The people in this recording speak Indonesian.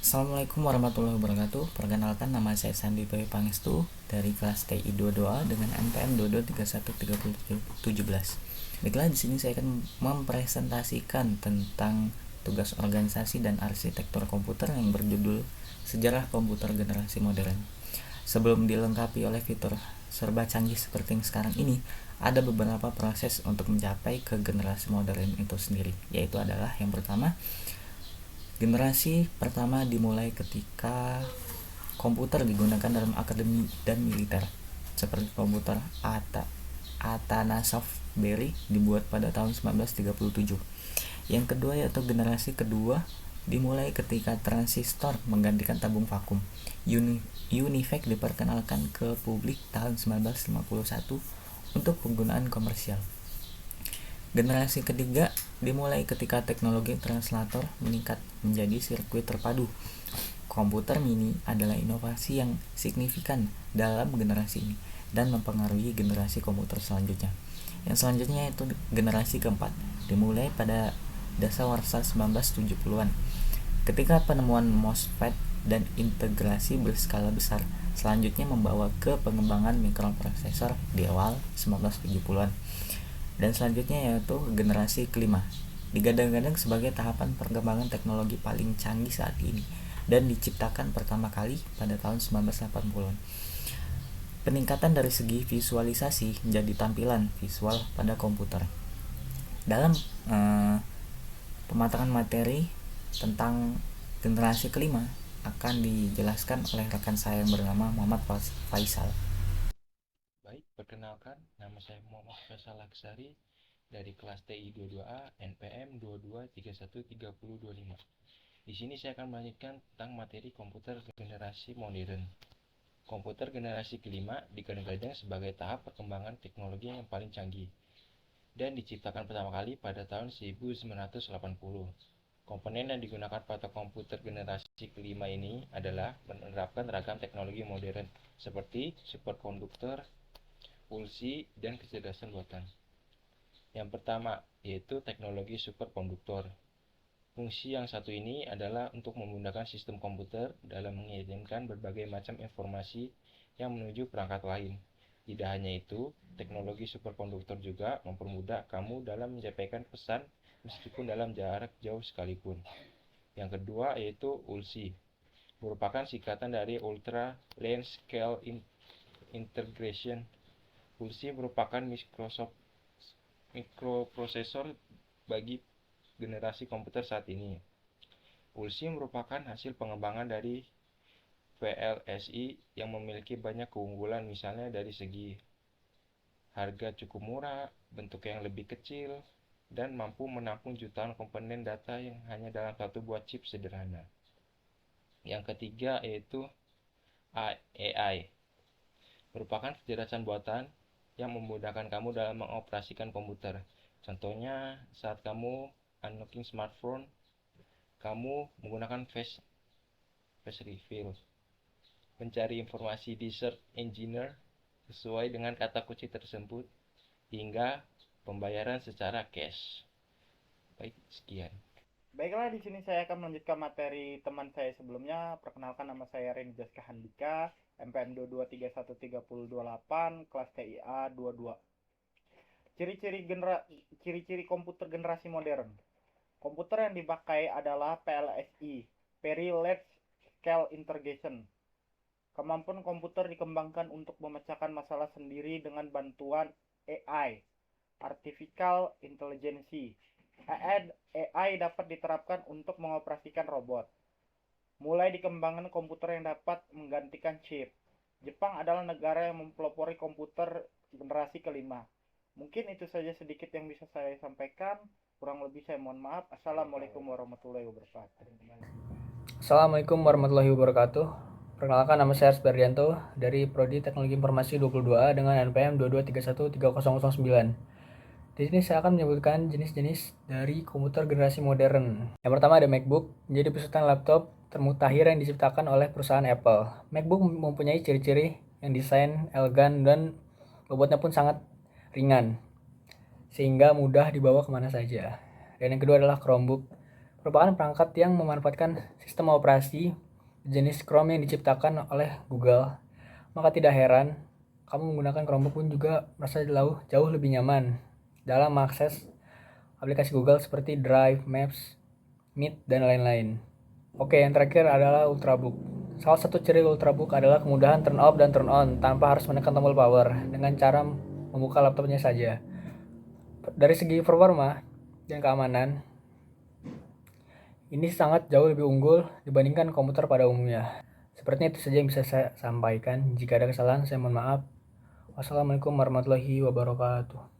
Assalamualaikum warahmatullahi wabarakatuh. Perkenalkan, nama saya Sandi Toy Pangestu dari kelas TI 22A dengan NPM 22313017. Baiklah, di sini saya akan mempresentasikan tentang tugas organisasi dan arsitektur komputer yang berjudul Sejarah Komputer Generasi Modern. Sebelum dilengkapi oleh fitur serba canggih seperti yang sekarang ini, ada beberapa proses untuk mencapai ke generasi modern itu sendiri, yaitu adalah yang pertama, generasi pertama dimulai ketika komputer digunakan dalam akademi dan militer, seperti komputer Atanasov Berry dibuat pada tahun 1937. Yang kedua yaitu generasi kedua dimulai ketika transistor menggantikan tabung vakum. UNIVAC diperkenalkan ke publik tahun 1951 untuk penggunaan komersial. Generasi ketiga dimulai ketika teknologi translator meningkat menjadi sirkuit terpadu. Komputer mini adalah inovasi yang signifikan dalam generasi ini dan mempengaruhi generasi komputer selanjutnya. Yang selanjutnya itu generasi keempat, dimulai pada dasawarsa 1970-an. Ketika penemuan MOSFET dan integrasi berskala besar selanjutnya membawa ke pengembangan mikroprosesor di awal 1970-an. Dan selanjutnya yaitu generasi kelima, digadang-gadang sebagai tahapan perkembangan teknologi paling canggih saat ini dan diciptakan pertama kali pada tahun 1980-an. Peningkatan dari segi visualisasi menjadi tampilan visual pada komputer. Dalam pemaparan materi tentang generasi kelima akan dijelaskan oleh rekan saya yang bernama Muhammad Faisal. Baik, perkenalkan, nama saya Muhammad Faisal Laksari dari kelas TI 22A NPM 22313025. Di sini saya akan melanjutkan tentang materi komputer generasi modern. Komputer generasi kelima digadang-gadang sebagai tahap perkembangan teknologi yang paling canggih dan diciptakan pertama kali pada tahun 1980. Komponen yang digunakan pada komputer generasi kelima ini adalah menerapkan ragam teknologi modern seperti superkonduktor, pulsi, dan kecerdasan buatan. Yang pertama, yaitu teknologi superkonduktor. Fungsi yang satu ini adalah untuk memudahkan sistem komputer dalam mengirimkan berbagai macam informasi yang menuju perangkat lain. Tidak hanya itu, teknologi superkonduktor juga mempermudah kamu dalam menyampaikan pesan meskipun dalam jarak jauh sekalipun. Yang kedua yaitu ULSI, merupakan singkatan dari Ultra Large Scale Integration. ULSI merupakan mikroprosesor bagi generasi komputer saat ini. ULSI merupakan hasil pengembangan dari VLSI yang memiliki banyak keunggulan, misalnya dari segi harga cukup murah, bentuk yang lebih kecil, dan mampu menampung jutaan komponen data yang hanya dalam satu buah chip sederhana. Yang ketiga yaitu AI, merupakan kecerdasan buatan yang memudahkan kamu dalam mengoperasikan komputer. Contohnya saat kamu unlocking smartphone, kamu menggunakan face reveal, mencari informasi di search engine sesuai dengan kata kunci tersebut, hingga pembayaran secara cash. Baik, sekian. Baiklah, di sini saya akan melanjutkan materi teman saya sebelumnya. Perkenalkan, nama saya Reni Jaska Handika, MPM 22313028, kelas TIA 22. Ciri-ciri komputer generasi modern. Komputer yang dipakai adalah PLSI, Very Large Scale Integration. Kemampuan komputer dikembangkan untuk memecahkan masalah sendiri dengan bantuan AI, Artificial Intelligence. AI dapat diterapkan untuk mengoperasikan robot. Mulai dikembangkan komputer yang dapat menggantikan chip. Jepang adalah negara yang mempelopori komputer generasi kelima. Mungkin itu saja sedikit yang bisa saya sampaikan. Kurang lebih saya mohon maaf. Assalamualaikum warahmatullahi wabarakatuh. Assalamualaikum warahmatullahi wabarakatuh. Perkenalkan, nama saya Ars Berdianto dari Prodi Teknologi Informasi 22A dengan NPM 22313009. Di sini saya akan menyebutkan jenis-jenis dari komputer generasi modern. Yang pertama ada MacBook, menjadi peserta laptop termutakhir yang diciptakan oleh perusahaan Apple. MacBook mempunyai ciri-ciri yang desain elegan dan bobotnya pun sangat ringan, sehingga mudah dibawa kemana saja. Dan yang kedua adalah Chromebook, merupakan perangkat yang memanfaatkan sistem operasi jenis Chrome yang diciptakan oleh Google. Maka tidak heran kamu menggunakan Chromebook pun juga merasa jauh lebih nyaman dalam mengakses aplikasi Google seperti Drive, Maps, Meet, dan lain-lain. Oke, yang terakhir adalah Ultrabook. Salah satu ciri Ultrabook adalah kemudahan turn off dan turn on tanpa harus menekan tombol power dengan cara membuka laptopnya saja. Dari segi performa dan keamanan, ini sangat jauh lebih unggul dibandingkan komputer pada umumnya. Sepertinya itu saja yang bisa saya sampaikan. Jika ada kesalahan, saya mohon maaf. Wassalamualaikum warahmatullahi wabarakatuh.